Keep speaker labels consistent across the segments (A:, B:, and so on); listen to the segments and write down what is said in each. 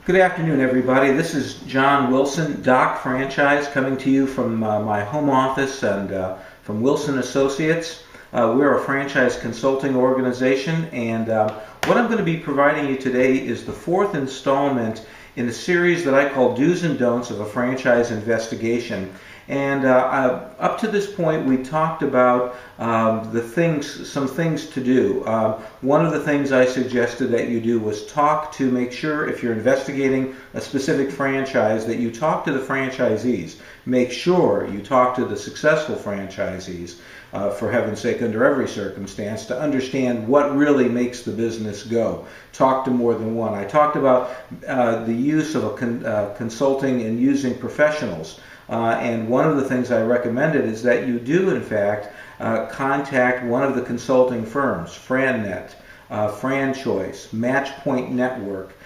A: Good afternoon, everybody. This is John Wilson, Doc Franchise, coming to you from my home office and from Wilson Associates. We're a franchise consulting organization, and what I'm going to be providing you today is the fourth installment in a series that I call Do's and Don'ts of a Franchise Investigation. And up to this point, we talked about some things to do. One of the things I suggested that you do was talk to make sure if you're investigating a specific franchise that you talk to the franchisees. Make sure you talk to the successful franchisees, for heaven's sake, under every circumstance, to understand what really makes the business go. Talk to more than one. I talked about the use of consulting and using professionals. And one of the things I recommended is that you do, in fact, contact one of the consulting firms, FranNet, FranChoice, Matchpoint Network,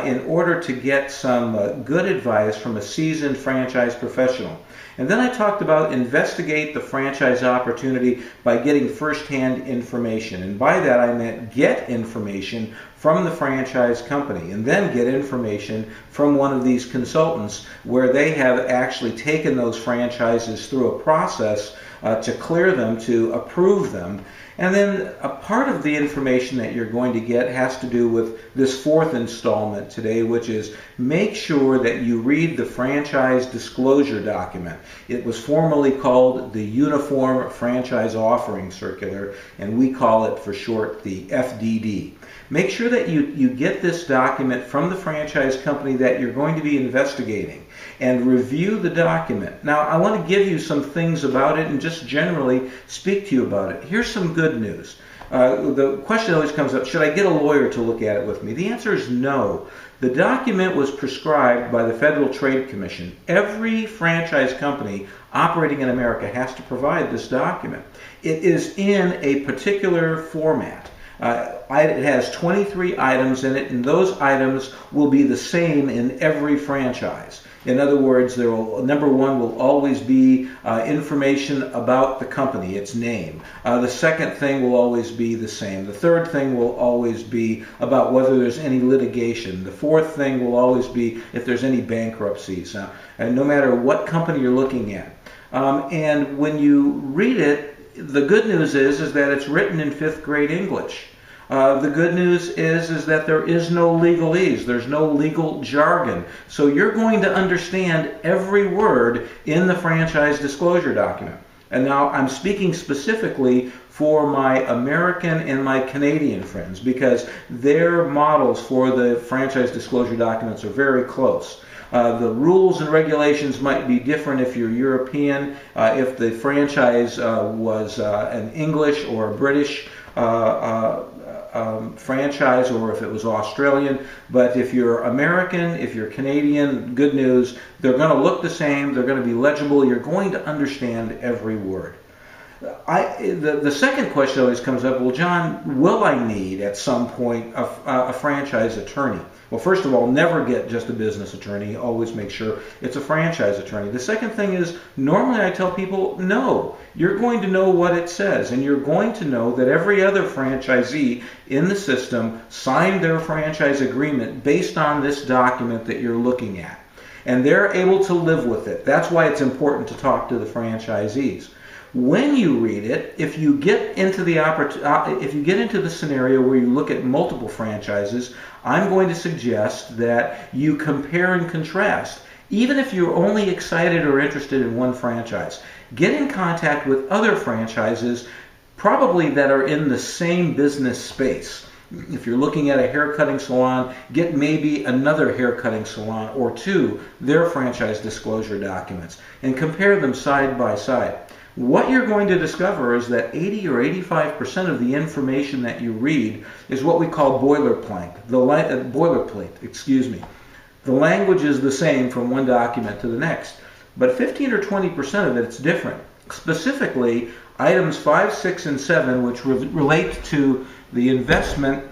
A: in order to get some good advice from a seasoned franchise professional. And then I talked about investigate the franchise opportunity by getting first-hand information. And by that I meant get information from the franchise company and then get information from one of these consultants where they have actually taken those franchises through a process to clear them, to approve them. And then a part of the information that you're going to get has to do with this fourth installment today, which is make sure that you read the franchise disclosure document. It was formerly called the Uniform Franchise Offering Circular, and we call it for short the FDD. Make sure that you get this document from the franchise company that you're going to be investigating and review the document. Now, I want to give you some things about it and just generally speak to you about it. Here's some good news. The question always comes up, should I get a lawyer to look at it with me? The answer is no. The document was prescribed by the Federal Trade Commission. Every franchise company operating in America has to provide this document. It is in a particular format. It has 23 items in it, and those items will be the same in every franchise. In other words, number one will always be information about the company, its name. The second thing will always be the same. The third thing will always be about whether there's any litigation. The fourth thing will always be if there's any bankruptcies, and no matter what company you're looking at. And when you read it, the good news is that it's written in 5th grade English. The good news is that there is no legalese. There's no legal jargon. So you're going to understand every word in the franchise disclosure document. And now I'm speaking specifically for my American and my Canadian friends because their models for the franchise disclosure documents are very close. The rules and regulations might be different if you're European, if the franchise was an English or a British franchise, or if it was Australian. But if you're American, if you're Canadian, good news, they're going to look the same, they're going to be legible, you're going to understand every word. The second question always comes up, well, John, will I need at some point a franchise attorney? Well, first of all, never get just a business attorney. Always make sure it's a franchise attorney. The second thing is, normally I tell people, no. You're going to know what it says, and you're going to know that every other franchisee in the system signed their franchise agreement based on this document that you're looking at. And they're able to live with it. That's why it's important to talk to the franchisees. When you read it, if you get into the scenario where you look at multiple franchises, I'm going to suggest that you compare and contrast. Even if you're only excited or interested in one franchise, get in contact with other franchises, probably that are in the same business space. If you're looking at a haircutting salon, get maybe another haircutting salon or two, their franchise disclosure documents, and compare them side by side. What you're going to discover is that 80 or 85% of the information that you read is what we call boilerplate. The language is the same from one document to the next, but 15 or 20% of it's different. Specifically, items 5, 6, and 7, which relate to the investment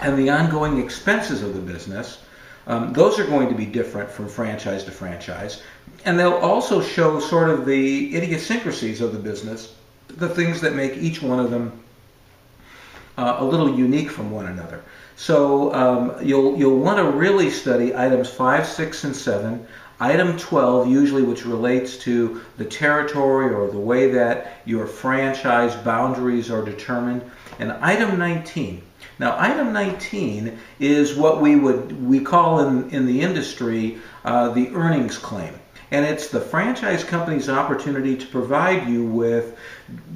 A: and the ongoing expenses of the business, those are going to be different from franchise to franchise. And they'll also show sort of the idiosyncrasies of the business, the things that make each one of them a little unique from one another. So you'll want to really study items 5, 6, and 7. Item 12, usually, which relates to the territory or the way that your franchise boundaries are determined. And item 19. Now, item 19 is what we call in the industry the earnings claim. And it's the franchise company's opportunity to provide you with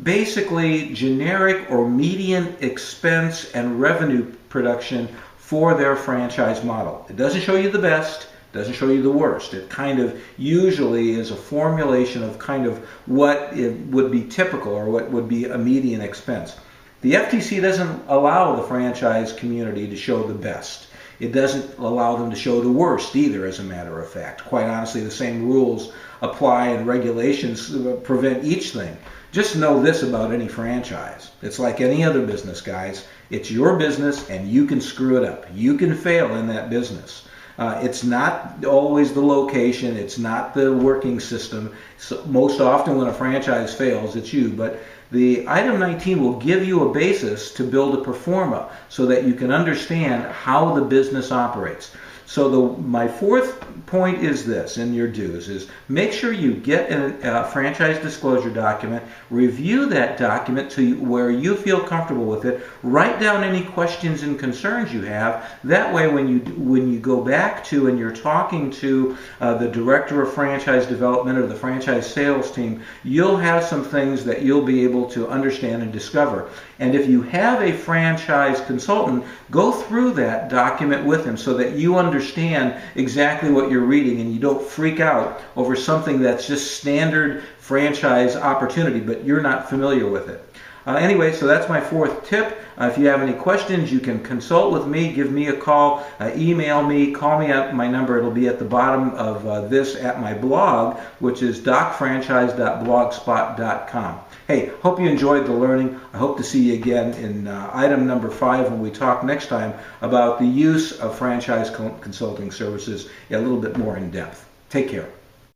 A: basically generic or median expense and revenue production for their franchise model. It doesn't show you the best, doesn't show you the worst. It kind of usually is a formulation of kind of what it would be typical or what would be a median expense. The FTC doesn't allow the franchise community to show the best. It doesn't allow them to show the worst either, as a matter of fact. Quite honestly, the same rules apply and regulations prevent each thing. Just know this about any franchise. It's like any other business, guys. It's your business and you can screw it up. You can fail in that business. It's not always the location. It's not the working system. So most often when a franchise fails, it's you. But the item 19 will give you a basis to build a pro forma so that you can understand how the business operates. So my fourth point is this in your dues is make sure you get a franchise disclosure document, review that document to where you feel comfortable with it, write down any questions and concerns you have. That way when you go back to and you're talking to the director of franchise development or the franchise sales team, you'll have some things that you'll be able to understand and discover. And if you have a franchise consultant, go through that document with him so that you understand exactly what you're reading and you don't freak out over something that's just standard franchise opportunity, but you're not familiar with it. Anyway, so that's my fourth tip. If you have any questions, you can consult with me, give me a call, email me, call me at my number. It'll be at the bottom of this at my blog, which is docfranchise.blogspot.com. Hey, hope you enjoyed the learning. I hope to see you again in item number 5 when we talk next time about the use of franchise consulting services a little bit more in depth. Take care.